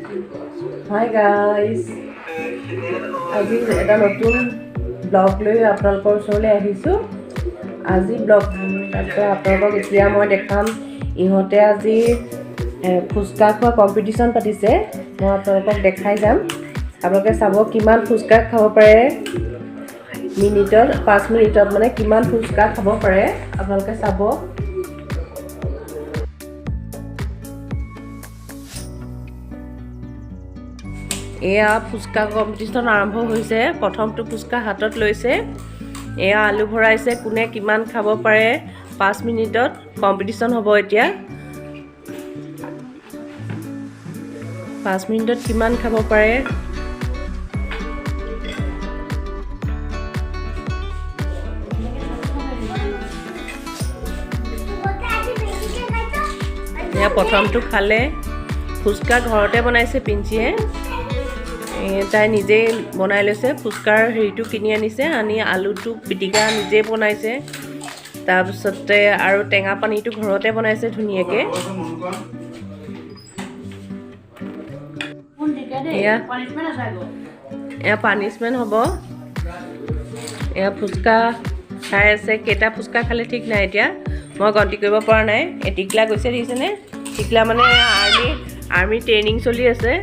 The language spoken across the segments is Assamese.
Hi guys, আজি এটা নতুন ব্লগ লৈ আপোনালোকৰ ওচৰলৈ আহিছোঁ। আজি ব্লগ তাৰপিছত আপোনালোকক এতিয়া মই দেখাম ইহঁতে আজি ফুচকা খোৱা কম্পিটিশ্যন পাতিছে। মই আপোনালোকক দেখাই যাম। আপোনালোকে চাব কিমান ফুচকা খাব পাৰে মিনিটত 5 মিনিটত মানে কিমান ফুচকা খাব পাৰে আপোনালোকে চাব। এয়া ফুচকা কম্পিটিশ্যন আৰম্ভ হৈছে। প্ৰথমটো ফুচকা হাতত লৈছে। এয়া আলু ভৰাইছে, কোনে কিমান খাব পাৰে 5 মিনিটত কম্পিটিশ্যন হ'ব। এতিয়া 5 মিনিটত কিমান খাব পাৰে এয়া প্ৰথমটো খালে। ফুচকা ঘৰতে বনাইছে পিঞ্চিয়ে। তাই নিজেই বনাই লৈছে। ফুচকাৰ হেৰিটো কিনি আনিছে, আনি আলুটো পিটিকা নিজে বনাইছে। তাৰপিছতে আৰু টেঙা পানীটো ঘৰতে বনাইছে ধুনীয়াকৈ। এয়া পানিছমেণ্ট হ'ব। এয়া ফুচকা খাই আছে। কেইটা ফুচকা খালে ঠিক নাই, এতিয়া মই গন্তি কৰিব পৰা নাই। টিকলা গৈছে দেখিছেনে? টিকলা মানে আৰ্মি ট্ৰেইনিং চলি আছে।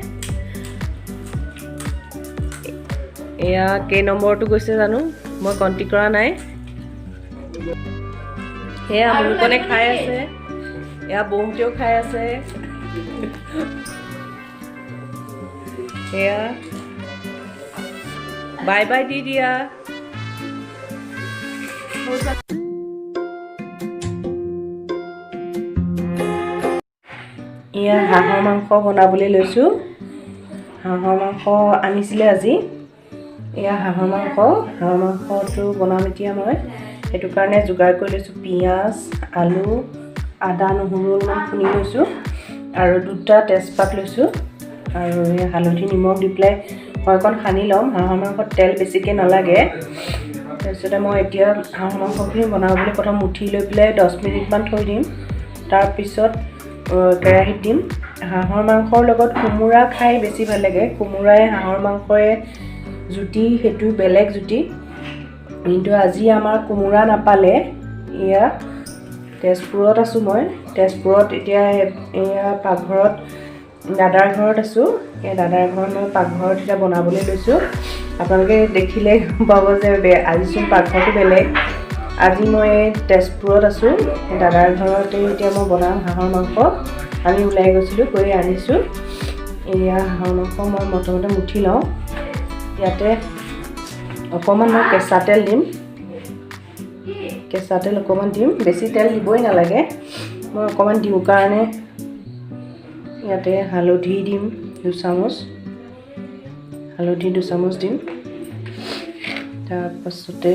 এয়া কেই নম্বৰটো গৈছে জানো, মই গন্তি কৰা নাই। সেয়া মুনুকনে খাই আছে। এয়া বহুতেও খাই আছে। সেয়া বাই বাই দি দিয়া। এয়া হাঁহৰ মাংস বনাবলৈ লৈছোঁ। হাঁহৰ মাংস আনিছিলে আজি। এয়া হাঁহৰ মাংসটো বনাম এতিয়া মই। সেইটো কাৰণে যোগাৰ কৰি লৈছোঁ পিঁয়াজ, আলু, আদা, নহৰু অলপমান খুন্দি লৈছোঁ আৰু 2টা তেজপাত লৈছোঁ আৰু এই হালধি নিমখ দি পেলাই মই অকণ সানি ল'ম। হাঁহৰ মাংসত তেল বেছিকৈ নালাগে। তাৰপিছতে মই এতিয়া হাঁহৰ মাংসখিনি বনাবলৈ প্ৰথম মুঠি লৈ পেলাই 10 মিনিটমান থৈ দিম। তাৰপিছত কেৰাহীত দিম। হাঁহৰ মাংসৰ লগত কোমোৰা খাই বেছি ভাল লাগে। কোমোৰাই হাঁহৰ মাংসৰে জুতি সেইটো বেলেগ জুতি। কিন্তু আজি আমাৰ কোমোৰা নাপালে। এয়া তেজপুৰত আছোঁ মই। তেজপুৰত এতিয়া এয়া পাকঘৰত দাদাৰ ঘৰত আছোঁ। এই দাদাৰ ঘৰত মই পাকঘৰত এতিয়া বনাবলৈ লৈছোঁ। আপোনালোকে দেখিলে গম পাব যে আজিচোন পাকঘৰটো বেলেগ। আজি মই তেজপুৰত আছোঁ। দাদাৰ ঘৰতে এতিয়া মই বনাম হাঁহৰ মাংস। আমি ওলাই গৈছিলোঁ, গৈ আনিছোঁ। এয়া হাঁহৰ মাংস মই প্ৰথমতে মুঠি লওঁ। ইয়াতে অকণমান মই কেঁচা তেল দিম। কেঁচা তেল অকণমান দিম, বেছি তেল দিবই নালাগে। মই অকণমান দিওঁ কাৰণে ইয়াতে হালধি দিম 2 চামুচ। হালধি 2 চামুচ দিম। তাৰপাছতে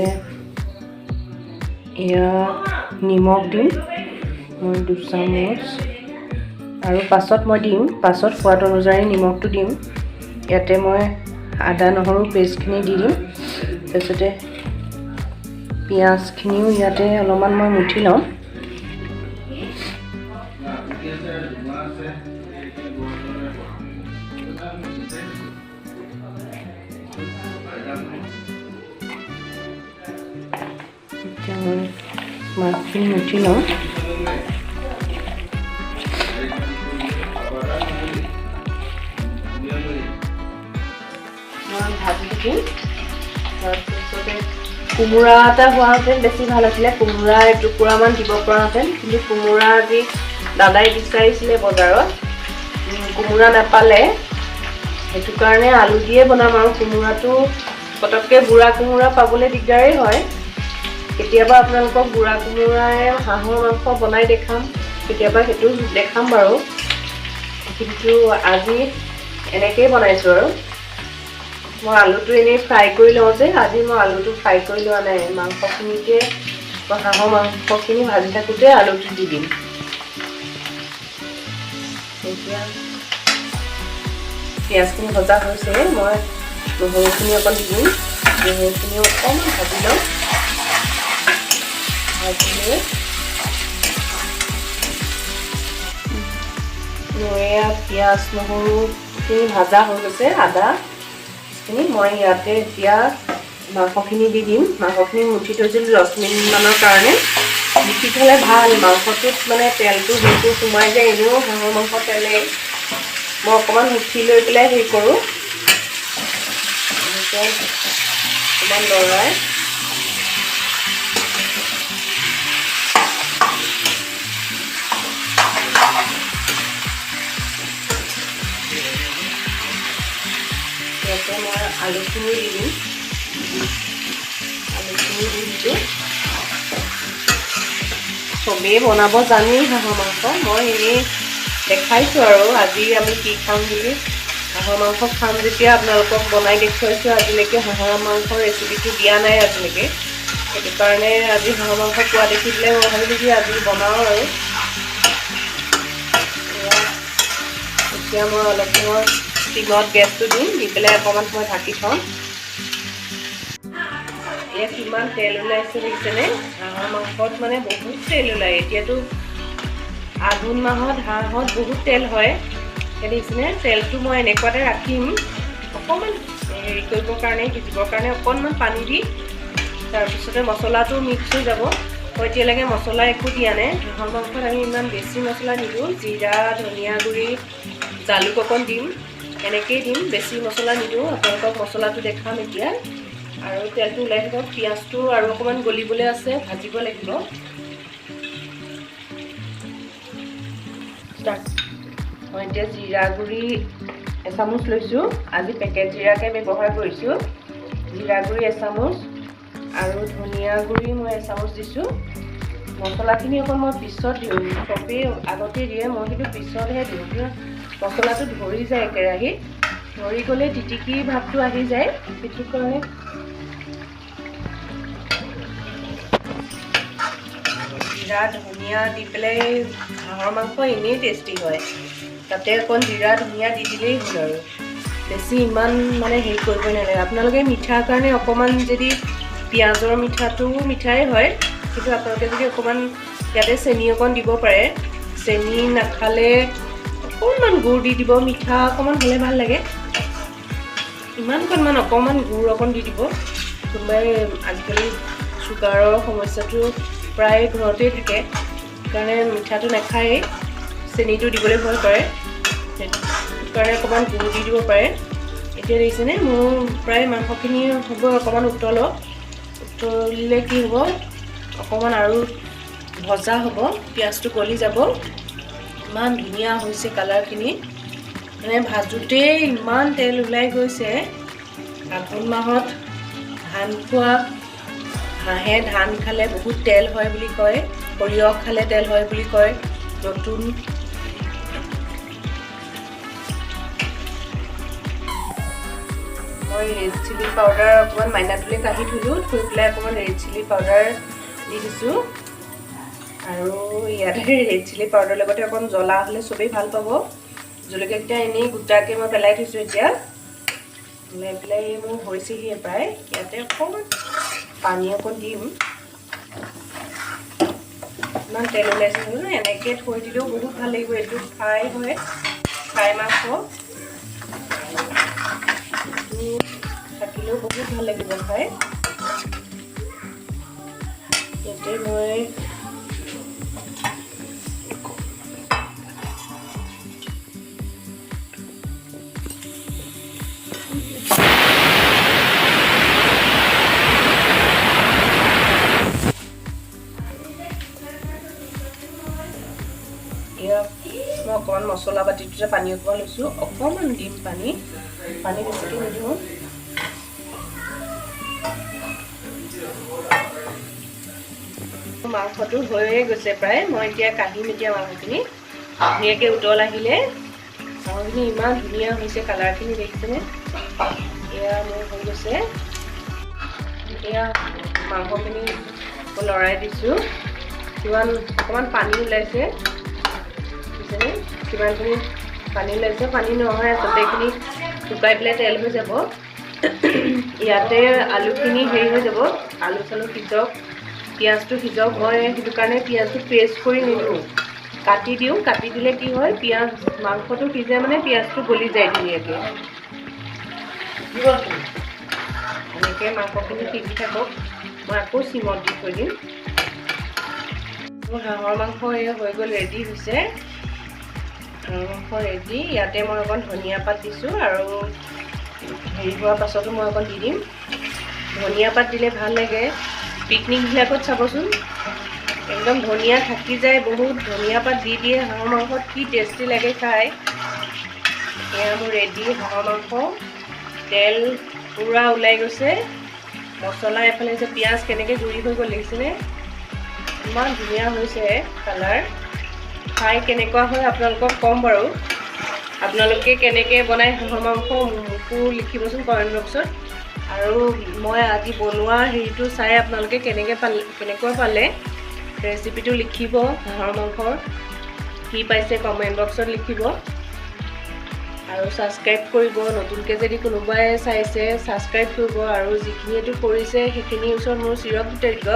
এয়া নিমখ দিম মই 2 চামুচ আৰু পাছত মই দিম, পাছত সোৱাদ অনুযায়ী নিমখটো দিম। ইয়াতে মই আদা নহৰু পেষ্টখিনি দি দিম। তাৰপিছতে পিঁয়াজখিনিও ইয়াতে অলপমান মই মুঠি লওঁ। এতিয়া মই মাছখিনি মুঠি লওঁ। ভাজি দিম। তাৰপিছতে কোমোৰা এটা হোৱাহেঁতেন বেছি ভাল আছিলে। কোমোৰা এটুকুৰামান দিব পৰাহেঁতেন, কিন্তু কোমোৰা আজি দাদাই বিচাৰিছিলে বজাৰত, কোমোৰা নাপালে। সেইটো কাৰণে আলু দিয়ে বনাম। আৰু কোমোৰাটো পটককৈ বুঢ়া কোমোৰা পাবলৈ দিগদাৰেই হয়। কেতিয়াবা আপোনালোকক বুঢ়া কোমোৰাৰে হাঁহৰ মাংস বনাই দেখাম, কেতিয়াবা সেইটো দেখাম বাৰু। কিন্তু আজি এনেকেই বনাইছোঁ আৰু। মই আলুটো এনেই ফ্ৰাই কৰি লওঁ যে, আজি মই আলুটো ফ্ৰাই কৰি লোৱা নাই। মাংসখিনিকে হাঁহৰ মাংসখিনি ভাজি থাকোঁতে আলুটো দি দিম। এতিয়া পিঁয়াজখিনি ভজা হৈছে। মই নহৰুখিনি অকণ দি দিম। নহৰুখিনি অকণমান ভাজি লওঁ। ভাজি লৈ এয়া পিঁয়াজ নহৰু মাছখিনি ভাজা হৈ গৈছে আদাখিনি মই ইয়াতে এতিয়া মাংসখিনি দি দিম মাংসখিনি মুঠি থৈছিলোঁ 10 মিনিটমানৰ কাৰণে মুঠি থ'লে ভাল মাংসটোত মানে তেলটো সেইটো সোমাই যায় এনেও হাঁহৰ মাংস তেলে মই অকণমান মুঠি লৈ পেলাই হেৰি কৰোঁ এনেকৈ অকণমান লৰাই ইয়াতে মই আলুখিনি দি দিম আলুখিনি দি দিছোঁ চবেই বনাব জানেই হাঁহৰ মাংস মই এনেই দেখাইছোঁ আৰু আজি আমি কি খাম বুলি হাঁহৰ মাংস খাম যেতিয়া আপোনালোকক বনাই দেখুৱাইছোঁ আজিলৈকে হাঁহৰ মাংসৰ ৰেচিপিটো দিয়া নাই আজিলৈকে সেইটো কাৰণে আজি হাঁহৰ মাংস পোৱা দেখি পেলাই মই ভাবিলোঁ যে আজি বনাওঁ আৰু এতিয়া মই অলপ সময় ষ্টিমত গেছটো দিম দি পেলাই অকণমান সময় ঢাকি থ'ম এয়া কিমান তেল ওলাইছে দেখিছেনে হাঁহৰ মাংসত মানে বহুত তেল ওলায় এতিয়াতো আঘোণ মাহত হাঁহত বহুত তেল হয় দেখিছেনে তেলটো মই এনেকুৱাতে ৰাখিম অকণমান হেৰি কৰিবৰ কাৰণে সিজিবৰ কাৰণে অকণমান পানী দি তাৰপিছতে মছলাটো মিক্স হৈ যাব মই এতিয়ালৈকে মছলা একো দিয়া নাই হাঁহৰ মাংসত আমি ইমান বেছি মছলা নিদিওঁ জিৰা ধনিয়া গুড়ি জালুক অকণ দিম এনেকৈয়ে দিম বেছি মছলা নিদিওঁ আপোনালোকক মছলাটো দেখাম এতিয়া আৰু তেলটো ওলাই থাকক পিঁয়াজটো আৰু অকণমান গলিবলৈ আছে ভাজিব লাগিব মই এতিয়া জিৰা গুড়ি এচামুচ লৈছোঁ আজি পেকেট জিৰাকে ব্যৱহাৰ কৰিছোঁ জিৰা গুড়ি এচামুচ আৰু ধনিয়া গুড়ি মই এচামুচ দিছোঁ মছলাখিনি অকণ মই পিছত দিওঁ চবেই আগতে দিয়ে মই কিন্তু পিছতহে দিওঁ মছলাটো ধৰি যায় কেৰাহীত ধৰি গ'লে তিতিকি ভাৱটো আহি যায় সেইটো কাৰণে জিৰা ধনিয়া দি পেলাই হাঁহৰ মাংস এনেই টেষ্টি হয় তাতে অকণ জিৰা ধনিয়া দি দিলেই হ'ল আৰু বেছি ইমান মানে হেৰি কৰিবই নালাগে আপোনালোকে মিঠাৰ কাৰণে অকণমান যদি পিঁয়াজৰ মিঠাটোও মিঠাই হয় কিন্তু আপোনালোকে যদি অকণমান ইয়াতে চেনি অকণ দিব পাৰে চেনি নাখালে অকণমান গুড় দি দিব মিঠা অকণমান হ'লে ভাল লাগে ইমানকণমান অকণমান গুড় অকণ দি দিব কোনোবাই আজিকালি চুগাৰৰ সমস্যাটো প্ৰায় ঘৰতেই থাকে সেইকাৰণে মিঠাটো নাখায়েই চেনিটো দিবলৈ ভয় কৰে সেইটো কাৰণে অকণমান গুড় দি দিব পাৰে এতিয়া দেখিছেনে মোৰ প্ৰায় মাংসখিনি হ'ব অকণমান উতলিলে কি হ'ব অকণমান আৰু ভজা হ'ব পিঁয়াজটো গলি যাব ইমান ধুনীয়া হৈছে কালাৰখিনি মানে ভাজোঁতেই ইমান তেল ওলাই গৈছে আঘোণ মাহত ধান খোৱা হাঁহে ধান খালে বহুত তেল হয় বুলি কয় সৰিয়হ খালে তেল হয় বুলি কয় নতুন মই ৰেড চিলি পাউডাৰ অকণমান মাইনাটোলৈ কাঢ়ি থ'লোঁ থৈ পেলাই অকণমান ৰেড চিলি পাউডাৰ দি দিছোঁ আৰু ইয়াতে ৰেড চিলি পাউডাৰ লগতে অকণ জ্বলা হ'লে চবেই ভাল পাব জলকীয়াকেইটা এনেই গোটাকৈ মই পেলাই থৈছোঁ এতিয়া পেলাই পেলাই মোৰ হৈছেহি প্ৰায় ইয়াতে অকণমান পানী অকণ দিম ইমান তেল ওলাইছে ন এনেকৈ থৈ দিলেও বহুত ভাল লাগিব এইটো ফ্ৰাই হয় ফ্ৰাই মাংস থাকিলেও বহুত ভাল লাগিব খাই ইয়াতে মই মই অকণমান মছলা বাতিটোতে পানী অকণমান লৈছোঁ অকণমান দিম পানী বেছিকৈ নিদিওঁ মাংসটো হৈয়ে গৈছে প্ৰায় মই এতিয়া কাঢ়িম এতিয়া মাংসখিনি ধুনীয়াকৈ উতল আহিলে মাংসখিনি ইমান ধুনীয়া হৈছে কালাৰখিনি দেখিছেনে এয়া মোৰ হৈ গৈছে এতিয়া মাংসখিনি লৰাই দিছোঁ কিমান অকণমান পানী ওলাইছে দেখিছেনে কিমানখিনি পানী ওলাইছে পানী নহয় আচলতে এইখিনি শুকাই পেলাই তেল হৈ যাব ইয়াতে আলুখিনি হেৰি হৈ যাব আলু চালু সিজক পিঁয়াজটো সিজক মই সেইটো কাৰণে পিঁয়াজটো পেষ্ট কৰি নিদিওঁ কাটি দিওঁ, কাটি দিলে কি হয় পিঁয়াজ মাংসটো সিজে মানে পিঁয়াজটো গলি যায় ধুনীয়াকৈ। এনেকৈ মাংসখিনি সিজি থাকক, মই আকৌ চিমত দি থৈ দিম। মোৰ হাঁহৰ মাংস এই হৈ গ'ল, ৰেডি হৈছে। হাঁহৰ মাংস ৰেডি। ইয়াতে মই অকণ ধনিয়া পাত দিছোঁ আৰু হেৰি হোৱাৰ পাছতো মই অকণ দি দিম। ধনিয়া পাত দিলে ভাল লাগে। পিকনিকবিলাকত চাবচোন একদম ধনিয়া থাকি যায়, বহুত ধনিয়া পাত দি দিয়ে হাঁহৰ মাংসত, কি টেষ্টি লাগে খাই। এয়া মোৰ ৰেডি হাঁহৰ মাংস। তেল পূৰা ওলাই গৈছে, মছলা এফালে যে পিঁয়াজ কেনেকৈ গুড়ি হৈ গ'ল দেখিছেনে? ইমান ধুনীয়া হৈছে কালাৰ। খাই কেনেকুৱা হয় আপোনালোকক ক'ম বাৰু। আপোনালোকে কেনেকৈ বনাই হাঁহৰ মাংস মোকো লিখিবচোন কমেণ্ট বক্সত। আৰু মই আজি বনোৱা হেৰিটো চাই আপোনালোকে কেনেকুৱা পালে ৰেচিপিটো লিখিব। হাঁহৰ মাংসৰ কি পাইছে কমেণ্ট বক্সত লিখিব। আৰু ছাবস্ক্ৰাইব কৰিব, নতুনকৈ যদি কোনোবাই চাইছে ছাবস্ক্ৰাইব কৰিব। আৰু যিখিনিয়েতো কৰিছে সেইখিনিৰ ওচৰত মোৰ চিৰকৃতজ্ঞ।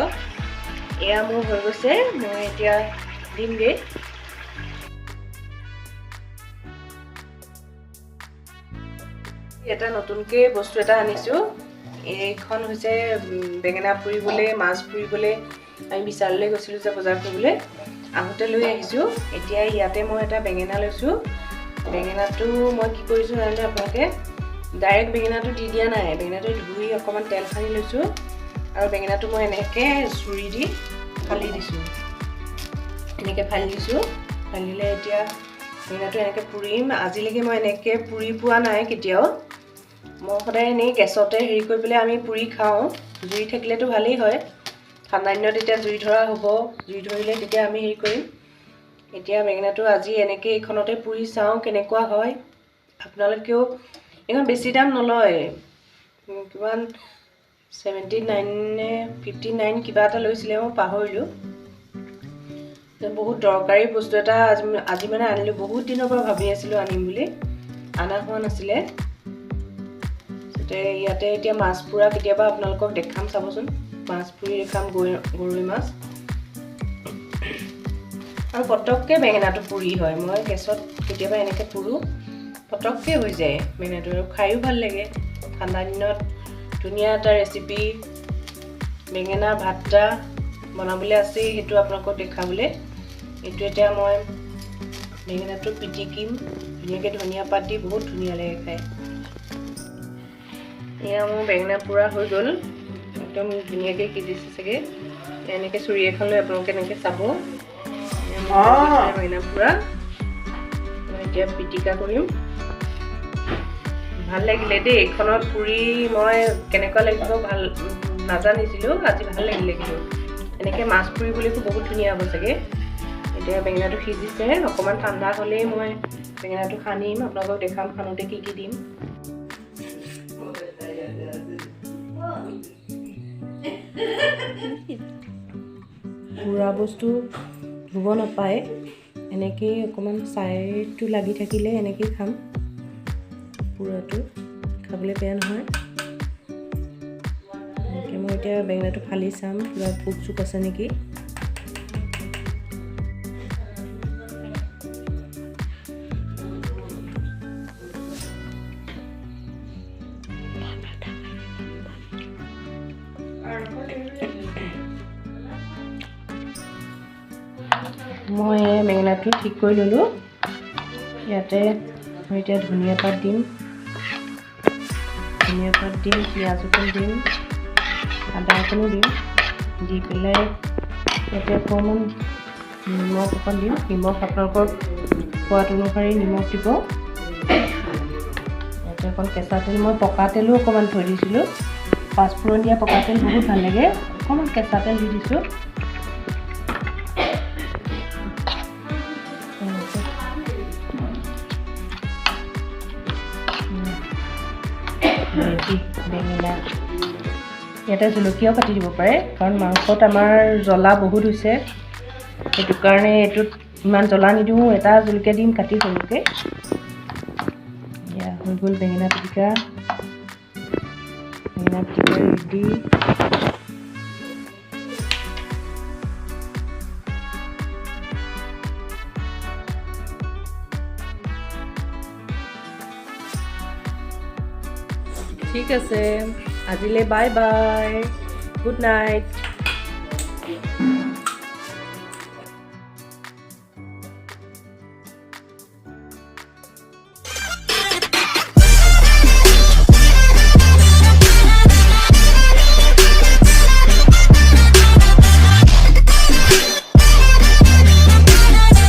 এয়া মোৰ হৈ গৈছে, মই এতিয়া দিমগৈ। এটা নতুনকৈ বস্তু এটা আনিছোঁ। এইখন হৈছে বেঙেনা পুৰিবলৈ, মাছ পুৰিবলৈ আমি বিশাললৈ গৈছিলোঁ যে বজাৰ কৰিবলৈ, আহোঁতে লৈ আহিছোঁ। এতিয়া ইয়াতে মই এটা বেঙেনা লৈছোঁ। বেঙেনাটো মই কি কৰিছোঁ জানে আপোনালোকে? ডাইৰেক্ট বেঙেনাটো দি দিয়া নাই, বেঙেনাটো ধুই অকণমান তেল সানি লৈছোঁ আৰু বেঙেনাটো মই এনেকৈ চুৰি দি ফালি দিছোঁ। এনেকৈ ফালি দিছোঁ। ফালিলে এতিয়া বেঙেনাটো এনেকৈ পুৰিম। আজিলৈকে মই এনেকৈ পুৰি পোৱা নাই কেতিয়াও। মই সদায় এনেই গেছতে হেৰি কৰি পেলাই আমি পুৰি খাওঁ। জুই থাকিলেতো ভালেই হয়, ঠাণ্ডা দিনত এতিয়া জুই ধৰা হ'ব। জুই ধৰিলে তেতিয়া আমি হেৰি কৰিম। এতিয়া বেঙেনাটো আজি এনেকৈ এইখনতে পুৰি চাওঁ কেনেকুৱা হয়। আপোনালোকেও এইখন বেছি দাম নলয়, কিমান 79 নে 59 কিবা এটা লৈছিলে, মই পাহৰিলোঁ। বহুত দৰকাৰী বস্তু এটা আজি মানে আনিলোঁ। বহুত দিনৰ পৰা ভাবি আছিলোঁ আনিম বুলি, অনা হোৱা নাছিলে। ইয়াতে এতিয়া মাছ পুৰা কেতিয়াবা আপোনালোকক দেখাম, চাবচোন মাছ পুৰি দেখাম, গৰৈ মাছ। আৰু পটককৈ বেঙেনাটো পুৰি হয়। মই গেছত কেতিয়াবা এনেকৈ পুৰোঁ, পটককৈ হৈ যায় বেঙেনাটো, আৰু খায়ো ভাল লাগে। ঠাণ্ডা দিনত ধুনীয়া এটা ৰেচিপি বেঙেনা ভাতটা বনাবলৈ আছেই, সেইটো আপোনালোকক দেখাবলৈ। এইটো এতিয়া মই বেঙেনাটো পিটিকিম ধুনীয়াকৈ, ধনিয়া পাত দি, বহুত ধুনীয়া লাগে খাই। এয়া মোৰ বেঙেনা পুৰা হৈ গ'ল, একদম ধুনীয়াকৈ সিজিছে চাগে। এনেকৈ চুৰি এখন লৈ আপোনালোকে এনেকৈ চাব। বেঙেনা পুৰা মই এতিয়া পিটিকা কৰিম। ভাল লাগিলে দেই এইখনত পুৰি। মই কেনেকুৱা লাগিব ভাল নাজানিছিলোঁ, আজি ভাল লাগিলে। কিন্তু এনেকৈ মাছ পুৰি বুলিতো বহুত ধুনীয়া হ'ব চাগে। এতিয়া বেঙেনাটো সিজিছে, অকণমান ঠাণ্ডা হ'লেই মই বেঙেনাটো সানিম, আপোনালোকক দেখাম সানোতে কি কি দিম। পুৰা বস্তু ধুব নাপায়, এনেকেই অকণমান ছাইটো লাগি থাকিলে এনেকেই খাম। পুৰাটো খাবলৈ বেয়া নহয়। এনেকৈ মই এতিয়া বেঙেনাটো ফালি চাম, কিবা পোক চোক আছে নেকি। মই বেঙেনাটো ঠিক কৰি ল'লোঁ। ইয়াতে মই এতিয়া ধনিয়া পাত দিম, পিঁয়াজ অকণ দিম, আদা অকণো দিম। দি পেলাই ইয়াতে অকণমান নিমখ অকণ দিম। নিমখ আপোনালোকৰ সোৱাদ অনুসৰি নিমখ দিব। ইয়াতে অকণ কেঁচা তেল, মই পকা তেলো অকণমান থৈ দিছিলোঁ। পাঁচফোৰণ দিয়া পকা তেল বহুত ভাল লাগে, অকণমান কেঁচা তেল দি দিছোঁ। বেঙেনা ইয়াতে জলকীয়াও কাটি দিব পাৰে, কাৰণ মাংসত আমাৰ জ্বলা বহুত হৈছে, সেইটো কাৰণে এইটোত ইমান জ্বলা নিদিওঁ। এটা জলকীয়া দিম কাটি সৰুকৈ। এয়া হৈ গ'ল বেঙেনা পিটিকা। ৰেডি। ঠিক আছে আজিলৈ বাই বাই গুড নাইট